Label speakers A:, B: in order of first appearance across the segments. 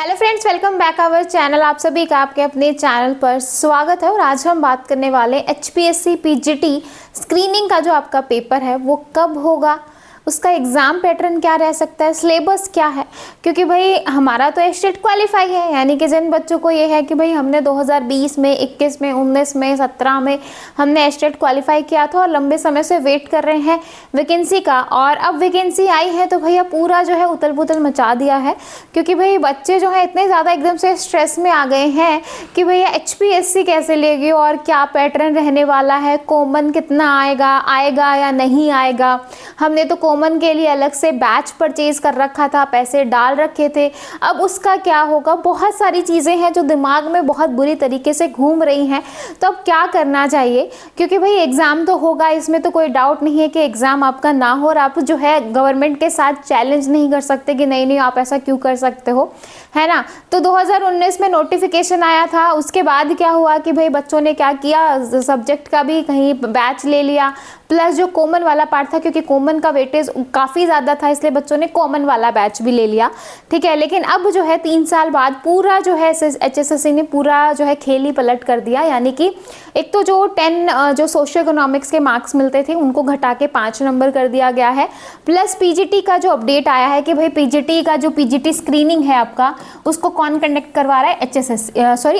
A: Hello friends, welcome back our channel. आप सभी का आपके अपने चैनल पर स्वागत है। और आज हम बात करने वाले एचपीएससी पीजीटी स्क्रीनिंग का जो आपका पेपर है वो कब होगा, उसका एग्ज़ाम पैटर्न क्या रह सकता है, सिलेबस क्या है। क्योंकि भाई हमारा तो स्टेट क्वालिफाई है, यानी कि जिन बच्चों को ये है कि भाई हमने 2020 में, 21 में, 19 में, 17 में हमने स्टेट क्वालिफाई किया था और लंबे समय से वेट कर रहे हैं वैकेंसी का, और अब वैकेंसी आई है तो भैया पूरा जो है उथल पुथल मचा दिया है। क्योंकि भाई बच्चे जो है इतने ज़्यादा एकदम से स्ट्रेस में आ गए हैं कि भैया एचपीएससी कैसे लेगी और क्या पैटर्न रहने वाला है, कॉमन कितना आएगा या नहीं आएगा। हमने तो कॉमन के लिए अलग से बैच परचेज कर रखा था, पैसे डाल रखे थे, अब उसका क्या होगा। बहुत सारी चीज़ें हैं जो दिमाग में बहुत बुरी तरीके से घूम रही हैं। तो अब क्या करना चाहिए, क्योंकि भाई एग्ज़ाम तो होगा, इसमें तो कोई डाउट नहीं है कि एग्ज़ाम आपका ना हो, और आप जो है गवर्नमेंट के साथ चैलेंज नहीं कर सकते कि नहीं आप ऐसा क्यों कर सकते हो, है ना। तो 2019 में नोटिफिकेशन आया था, उसके बाद क्या हुआ कि भाई बच्चों ने क्या किया, सब्जेक्ट का भी कहीं बैच ले लिया, प्लस जो कॉमन वाला पार्ट था, क्योंकि कॉमन का वेटेज काफ़ी ज़्यादा था इसलिए बच्चों ने कॉमन वाला बैच भी ले लिया, ठीक है। लेकिन अब जो है 3 साल बाद पूरा जो है एचएसएससी ने पूरा जो है खेल ही पलट कर दिया। यानी कि एक तो जो 10 जो सोशियो इकोनॉमिक्स के मार्क्स मिलते थे उनको घटा के 5 नंबर कर दिया गया है। प्लस पीजीटी का जो अपडेट आया है कि भाई पीजीटी का जो पीजीटी स्क्रीनिंग है आपका, उसको कौन कंडक्ट करवा रहा है,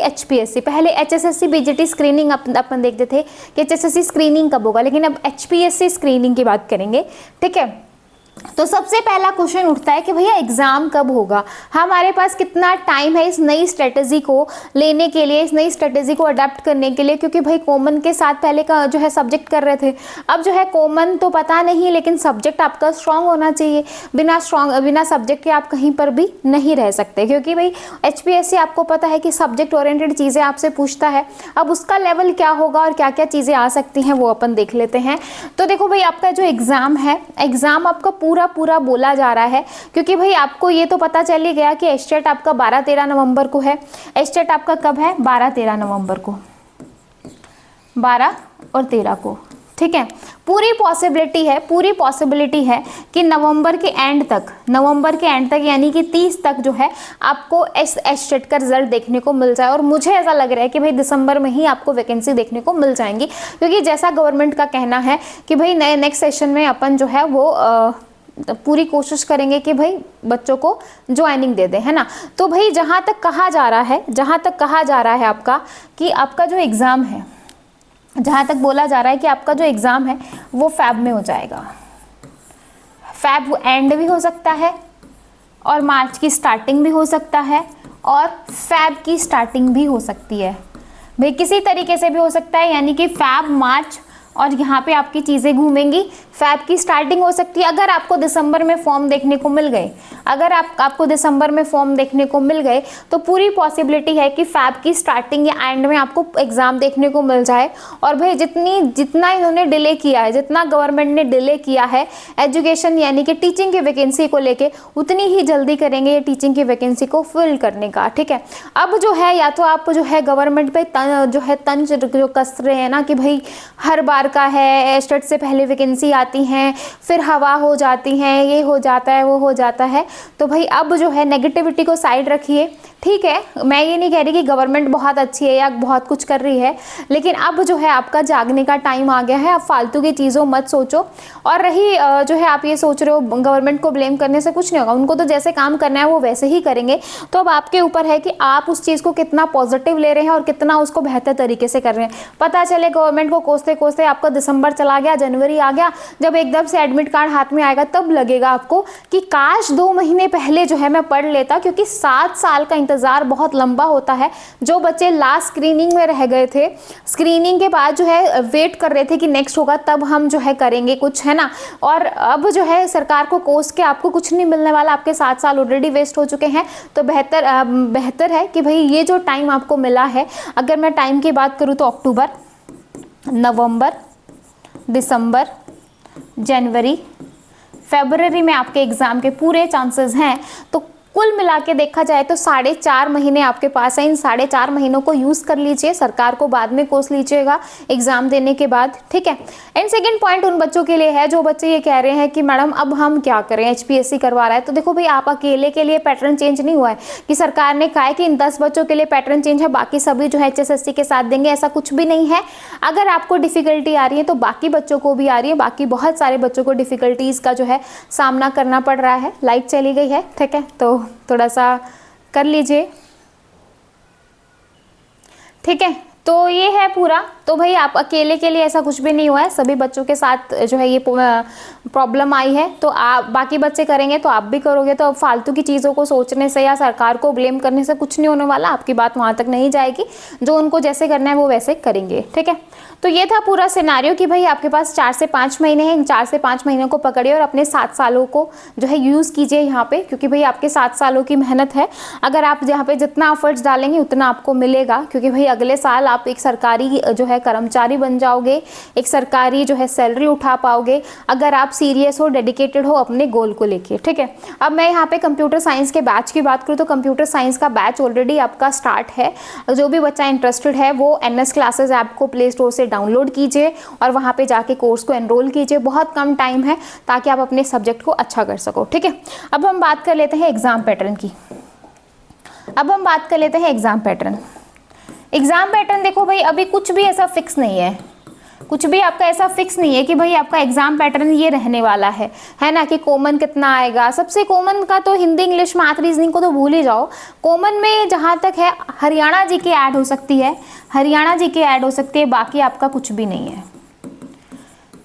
A: एचपीएससी। पहले एचएसएससी पीजीटी स्क्रीनिंग अपन देखते थे कि एचएसएससी स्क्रीनिंग कब होगा, लेकिन अब एचपीएससी स्क्रीनिंग की बात करेंगे, ठीक है। तो सबसे पहला क्वेश्चन उठता है कि भैया एग्जाम कब होगा, हमारे पास कितना टाइम है इस नई स्ट्रेटेजी को लेने के लिए, इस नई स्ट्रेटेजी को अडेप्ट करने के लिए। क्योंकि भाई कॉमन के साथ पहले का जो है सब्जेक्ट कर रहे थे, अब जो है कॉमन तो पता नहीं, लेकिन सब्जेक्ट आपका स्ट्रांग होना चाहिए। बिना सब्जेक्ट के आप कहीं पर भी नहीं रह सकते, क्योंकि भाई एचपीएससी आपको पता है कि सब्जेक्ट ओरिएंटेड चीज़ें आपसे पूछता है। अब उसका लेवल क्या होगा और क्या क्या चीज़ें आ सकती हैं वो अपन देख लेते हैं। तो देखो भाई आपका जो एग्ज़ाम है, एग्ज़ाम आपका पूरा बोला जा रहा है, क्योंकि भाई आपको ये तो पता चल ही गया कि स्टेट आपका 12-13 नवंबर को है। स्टेट आपका कब है? 12-13 नवंबर को, 12 और 13 को, ठीक है। पूरी पॉसिबिलिटी है कि नवंबर के एंड तक यानी कि 30 तक जो है आपको स्टेट का रिजल्ट देखने को मिल जाए। और मुझे ऐसा लग रहा है कि भाई दिसंबर में ही आपको वैकेंसी देखने को मिल जाएंगी, क्योंकि जैसा गवर्नमेंट का कहना है कि भाई नेक्स्ट सेशन में अपन जो है वो पूरी कोशिश करेंगे कि भाई बच्चों को ज्वाइनिंग दे दें, है ना। तो भाई जहाँ तक कहा जा रहा है आपका कि आपका जो एग्ज़ाम है, जहाँ तक बोला जा रहा है कि आपका जो एग्ज़ाम है वो फैब में हो जाएगा। फैब एंड भी हो सकता है, और मार्च की स्टार्टिंग भी हो सकता है, और फैब की स्टार्टिंग भी हो सकती है। भाई किसी तरीके से भी हो सकता है, यानी कि फैब, मार्च, और यहाँ पे आपकी चीज़ें घूमेंगी। फैब की स्टार्टिंग हो सकती है अगर आपको दिसंबर में फॉर्म देखने को मिल गए। अगर आपको दिसंबर में फॉर्म देखने को मिल गए तो पूरी पॉसिबिलिटी है कि फैब की स्टार्टिंग या एंड में आपको एग्ज़ाम देखने को मिल जाए। और भाई जितना इन्होंने डिले किया है, जितना गवर्नमेंट ने डिले किया है एजुकेशन यानी कि टीचिंग की वैकेंसी को लेके, उतनी ही जल्दी करेंगे ये टीचिंग की वैकेंसी को फिल करने का, ठीक है। अब जो है या तो आप जो है गवर्नमेंट पे जो है तंज जो कस रहे हैं ना कि भाई हर बार का है, स्टेट से पहले वैकेंसी आती हैं, फिर हवा हो जाती हैं, ये हो जाता है, वो हो जाता है। तो भाई अब जो है नेगेटिविटी को साइड रखिए, ठीक है। मैं ये नहीं कह रही कि गवर्नमेंट बहुत अच्छी है या बहुत कुछ कर रही है, लेकिन अब जो है आपका जागने का टाइम आ गया है। आप फालतू की चीज़ों मत सोचो। और रही जो है आप ये सोच रहे हो गवर्नमेंट को ब्लेम करने से कुछ नहीं होगा, उनको तो जैसे काम करना है वो वैसे ही करेंगे। तो अब आपके ऊपर है कि आप उस चीज़ को कितना पॉजिटिव ले रहे हैं और कितना उसको बेहतर तरीके से कर रहे हैं। पता चले गवर्नमेंट को कोसते कोसते आपका दिसंबर चला गया, जनवरी आ गया, जब एकदम से एडमिट कार्ड हाथ में आएगा तब लगेगा आपको कि काश 2 महीने पहले जो है मैं पढ़ लेता। क्योंकि 7 साल का इंतज़ार बहुत लंबा होता है। जो बच्चे लास्ट स्क्रीनिंग में रह गए थे, स्क्रीनिंग के बाद जो है वेट कर रहे थे कि नेक्स्ट होगा तब हम जो है करेंगे कुछ, है ना। और अब जो है सरकार को कोस के आपको कुछ नहीं मिलने वाला, आपके 7 साल ऑलरेडी वेस्ट हो चुके हैं। तो बेहतर है कि भाई ये जो टाइम आपको मिला है, अगर मैं टाइम की बात करूँ तो अक्टूबर, नवंबर, दिसंबर, जनवरी, फरवरी में आपके एग्ज़ाम के पूरे चांसेस हैं। तो कुल मिला के देखा जाए तो 4.5 महीने आपके पास है। इन 4.5 महीनों को यूज कर लीजिए, सरकार को बाद में कोस लीजिएगा एग्जाम देने के बाद, ठीक है। एंड सेकंड पॉइंट उन बच्चों के लिए है जो बच्चे ये कह रहे हैं कि मैडम अब हम क्या करें, एचपीएससी करवा रहा है। तो देखो भाई, आप अकेले के लिए पैटर्न चेंज नहीं हुआ है कि सरकार ने कहा है कि इन 10 बच्चों के लिए पैटर्न चेंज है, बाकी सभी जो है एचएसएससी के साथ देंगे, ऐसा कुछ भी नहीं है। अगर आपको डिफिकल्टी आ रही है तो बाकी बच्चों को भी आ रही है, बाकी बहुत सारे बच्चों को डिफिकल्टीज का जो है सामना करना पड़ रहा है। लाइट चली गई है, ठीक है, तो थोड़ा सा कर लीजिए, ठीक है। तो ये है पूरा। तो भाई आप अकेले के लिए ऐसा कुछ भी नहीं हुआ है, सभी बच्चों के साथ जो है ये प्रॉब्लम आई है। तो आप बाकी बच्चे करेंगे तो आप भी करोगे, तो अब फालतू की चीज़ों को सोचने से या सरकार को ब्लेम करने से कुछ नहीं होने वाला, आपकी बात वहाँ तक नहीं जाएगी। जो उनको जैसे करना है वो वैसे करेंगे, ठीक है। तो ये था पूरा सिनारियो कि भाई आपके पास 4 से 5 महीने हैं, इन 4 से 5 महीनों को पकड़िए और अपने 7 सालों को जो है यूज़ कीजिए यहाँ पे, क्योंकि भाई आपके 7 सालों की मेहनत है। अगर आप यहाँ पे जितना एफर्ट्स डालेंगे उतना आपको मिलेगा, क्योंकि भाई अगले साल आप एक सरकारी जो है कर्मचारी बन जाओगे, एक सरकारी जो है सैलरी उठा पाओगे, अगर आप सीरियस हो, डेडिकेटेड हो अपने गोल को लेके, ठीक है। अब मैं यहाँ पे कंप्यूटर साइंस के बैच की बात करूँ तो कंप्यूटर साइंस का बैच ऑलरेडी आपका स्टार्ट है। जो भी बच्चा इंटरेस्टेड है वो NS क्लासेस ऐप को प्ले स्टोर से डाउनलोड कीजिए और वहाँ पे जाके कोर्स को एनरोल कीजिए। बहुत कम टाइम है ताकि आप अपने सब्जेक्ट को अच्छा कर सको, ठीक है। अब हम बात कर लेते हैं एग्जाम पैटर्न की। एग्जाम पैटर्न देखो भाई, अभी कुछ भी ऐसा फिक्स नहीं है, कुछ भी आपका ऐसा फिक्स नहीं है कि भाई आपका एग्जाम पैटर्न ये रहने वाला है ना, कि कॉमन कितना आएगा। सबसे कॉमन का तो हिंदी, इंग्लिश, मैथ, रीजनिंग को तो भूल ही जाओ। कॉमन में जहाँ तक है हरियाणा जी के ऐड हो सकती है, बाकी आपका कुछ भी नहीं है।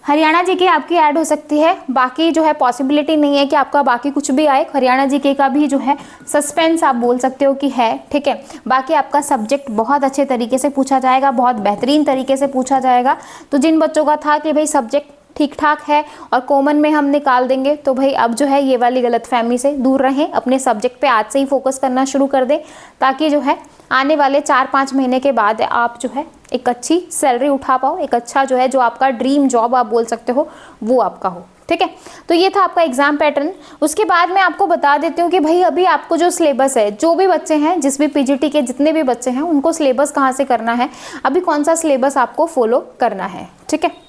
A: हरियाणा जी की आपकी ऐड हो सकती है, बाकी जो है पॉसिबिलिटी नहीं है कि आपका बाकी कुछ भी आए। हरियाणा जी के का भी जो है सस्पेंस आप बोल सकते हो कि है, ठीक है। बाकी आपका सब्जेक्ट बहुत अच्छे तरीके से पूछा जाएगा, बहुत बेहतरीन तरीके से पूछा जाएगा। तो जिन बच्चों का था कि भाई सब्जेक्ट ठीक ठाक है और कॉमन में हम निकाल देंगे, तो भाई अब जो है ये वाली गलतफहमी से दूर रहें, अपने सब्जेक्ट पे आज से ही फोकस करना शुरू कर दें, ताकि जो है आने वाले 4-5 महीने के बाद आप जो है एक अच्छी सैलरी उठा पाओ, एक अच्छा जो है जो आपका ड्रीम जॉब आप बोल सकते हो वो आपका हो, ठीक है। तो ये था आपका एग्जाम पैटर्न। उसके बाद मैं आपको बता देती हूँ कि भाई अभी आपको जो सिलेबस है, जो भी बच्चे हैं, जिस भी पीजीटी के जितने भी बच्चे हैं, उनको सिलेबस कहाँ से करना है, अभी कौन सा सिलेबस आपको फॉलो करना है, ठीक है।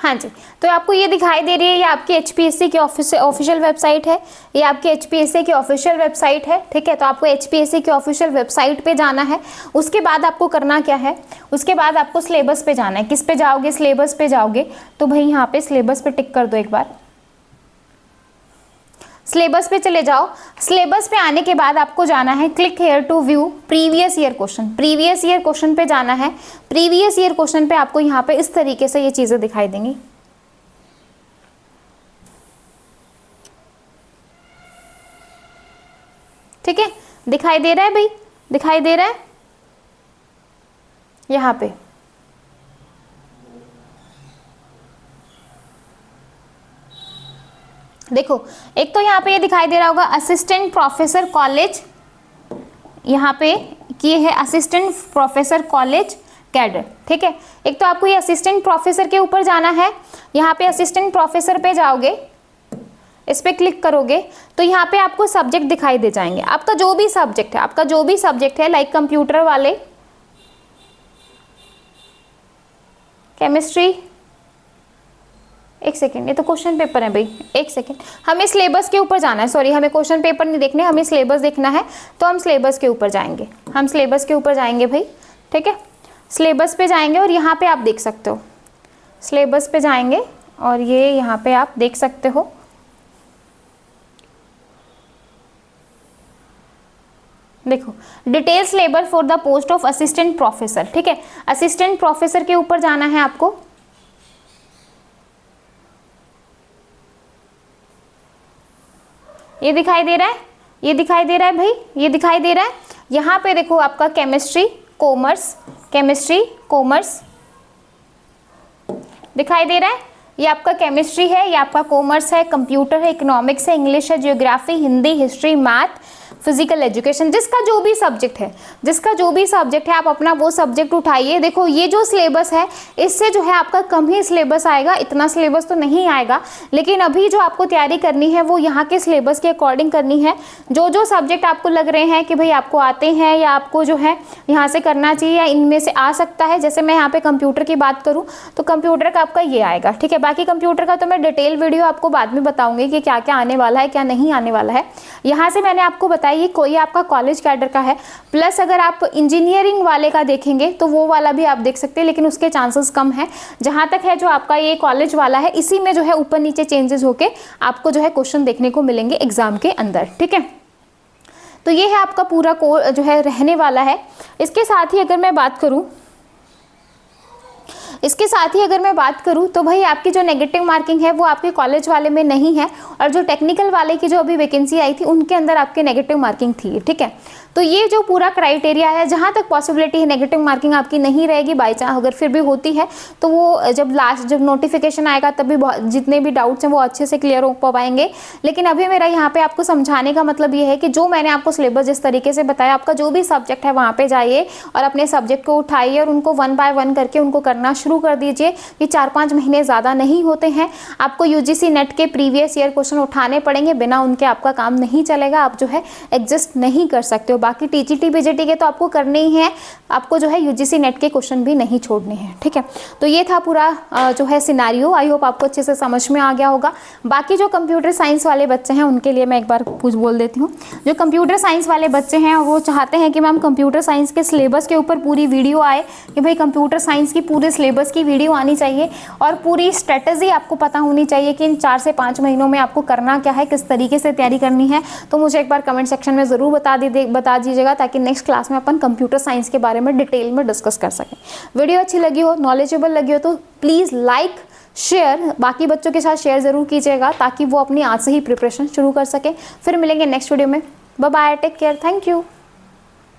A: हाँ जी, तो आपको ये दिखाई दे रही है, ये आपकी एचपीएससी की ऑफिशियल वेबसाइट है, ये आपकी एचपीएससी की ऑफिशियल वेबसाइट है, ठीक है। तो आपको एचपीएससी की ऑफिशियल वेबसाइट पे जाना है। उसके बाद आपको करना क्या है, उसके बाद आपको सिलेबस पे जाना है। किस पे जाओगे, सिलेबस पे जाओगे, तो भाई यहाँ पे सिलेबस पे टिक कर दो एक बार। सिलेबस पे चले जाओ। सिलेबस पे आने के बाद आपको जाना है click here to view previous year question. Previous year question पे जाना है। प्रीवियस ईयर क्वेश्चन पे आपको यहाँ पे इस तरीके से ये चीजें दिखाई देंगी, ठीक है। दिखाई दे रहा है भाई, दिखाई दे रहा है यहाँ पे। देखो, एक तो यहाँ पे ये दिखाई दे रहा होगा असिस्टेंट प्रोफेसर कॉलेज, यहाँ पे ये है असिस्टेंट प्रोफेसर कॉलेज कैडर, ठीक है। एक तो आपको ये असिस्टेंट प्रोफेसर के ऊपर जाना है। यहाँ पे असिस्टेंट प्रोफेसर पे जाओगे, इस पे क्लिक करोगे तो यहाँ पे आपको सब्जेक्ट दिखाई दे जाएंगे। आपका जो भी सब्जेक्ट है, लाइक कंप्यूटर वाले, केमिस्ट्री, एक सेकेंड, ये तो क्वेश्चन पेपर है भाई, एक सेकेंड, हमें सिलेबस के ऊपर जाना है। सॉरी, हमें क्वेश्चन पेपर नहीं देखने, हमें सिलेबस देखना है। तो हम सिलेबस के ऊपर जाएंगे, भाई, ठीक है। सिलेबस पे जाएंगे और यहाँ पे आप देख सकते हो, सिलेबस पे जाएंगे और ये यहाँ पे आप देख सकते हो, देखो detail syllabus for the post of assistant professor, ठीक है। असिस्टेंट प्रोफेसर के ऊपर जाना है आपको। ये दिखाई दे रहा है, ये दिखाई दे रहा है भाई, ये दिखाई दे रहा है। यहाँ पे देखो आपका केमिस्ट्री कॉमर्स दिखाई दे रहा है। ये आपका केमिस्ट्री है, ये आपका कॉमर्स है, कंप्यूटर है, इकोनॉमिक्स है, इंग्लिश है, geography, Hindi, history, math, physical education, जिसका जो भी सब्जेक्ट है आप अपना वो सब्जेक्ट उठाइए। देखो ये जो सिलेबस है इससे जो है आपका कम ही सिलेबस आएगा, इतना सिलेबस तो नहीं आएगा, लेकिन अभी जो आपको तैयारी करनी है वो यहाँ के सिलेबस के अकॉर्डिंग करनी है। जो सब्जेक्ट आपको लग रहे हैं कि भाई आपको आते हैं या आपको जो है यहाँ से करना चाहिए या इनमें से आ सकता है, जैसे मैं यहाँ पे कंप्यूटर की बात करूँ तो कंप्यूटर का आपका ये आएगा, ठीक है। बाकी कंप्यूटर का तो मैं डिटेल वीडियो आपको बाद में बताऊंगी कि क्या क्या आने वाला है क्या नहीं आने वाला है। यहाँ से मैंने आपको बताया कोई आपका कॉलेज कैडर का है, प्लस अगर आप इंजीनियरिंग वाले का देखेंगे तो वो वाला भी आप देख सकते हैं, लेकिन उसके चांसेस कम है। जहाँ तक है जो आपका ये कॉलेज वाला है इसी में जो है ऊपर नीचे चेंजेस होके आपको जो है क्वेश्चन देखने को मिलेंगे एग्जाम के अंदर, ठीक है। तो ये है आपका पूरा कोर्स जो है रहने वाला है। इसके साथ ही अगर मैं बात करूं तो भाई आपकी जो नेगेटिव मार्किंग है वो आपके कॉलेज वाले में नहीं है, और जो टेक्निकल वाले की जो अभी वैकेंसी आई थी उनके अंदर आपके नेगेटिव मार्किंग थी, ठीक है। तो ये जो पूरा क्राइटेरिया है, जहाँ तक पॉसिबिलिटी है नेगेटिव मार्किंग आपकी नहीं रहेगी, बाई चांस अगर फिर भी होती है तो वो जब नोटिफिकेशन आएगा तभी जितने भी डाउट्स हैं वो अच्छे से क्लियर हो पाएंगे। लेकिन अभी मेरा यहाँ पे आपको समझाने का मतलब ये है कि जो मैंने आपको सिलेबस जिस तरीके से बताया, आपका जो भी सब्जेक्ट है वहाँ पे जाइए और अपने सब्जेक्ट को उठाइए और उनको 1 बाय 1 करके उनको करना शुरू कर दीजिए। ये 4-5 महीने ज़्यादा नहीं होते हैं। आपको यूजीसी नेट के प्रीवियस ईयर क्वेश्चन उठाने पड़ेंगे, बिना उनके आपका काम नहीं चलेगा, आप जो है एग्जिस्ट नहीं कर सकते हो। बाकी टीजीटी बीजीटी के तो आपको करने ही है, आपको जो है यूजीसी नेट के क्वेश्चन भी नहीं छोड़ने हैं, ठीक है। तो ये था पूरा जो है सिनारियो, आई होप आपको अच्छे से समझ में आ गया होगा। बाकी जो कंप्यूटर साइंस वाले बच्चे हैं उनके लिए मैं एक बार कुछ बोल देती हूँ। जो कंप्यूटर साइंस वाले बच्चे हैं वो चाहते हैं कि मैम कंप्यूटर साइंस के सिलेबस के ऊपर पूरी वीडियो आए, कि भाई कंप्यूटर साइंस की पूरे सिलेबस की वीडियो आनी चाहिए और पूरी स्ट्रेटजी आपको पता होनी चाहिए कि इन 4 से 5 महीनों में आपको करना क्या है, किस तरीके से तैयारी करनी है। तो मुझे एक बार कमेंट सेक्शन में ज़रूर बता दीजिएगा, ताकि नेक्स्ट क्लास में अपन कंप्यूटर साइंस के बारे में डिटेल में डिस्कस कर सकें। वीडियो अच्छी लगी हो, नॉलेजेबल लगी हो तो प्लीज़ लाइक शेयर बाकी बच्चों के साथ शेयर ज़रूर कीजिएगा, ताकि वो अपनी आज से ही प्रिपरेशन शुरू कर सकें। फिर मिलेंगे नेक्स्ट वीडियो में। Bye bye, take care, thank you.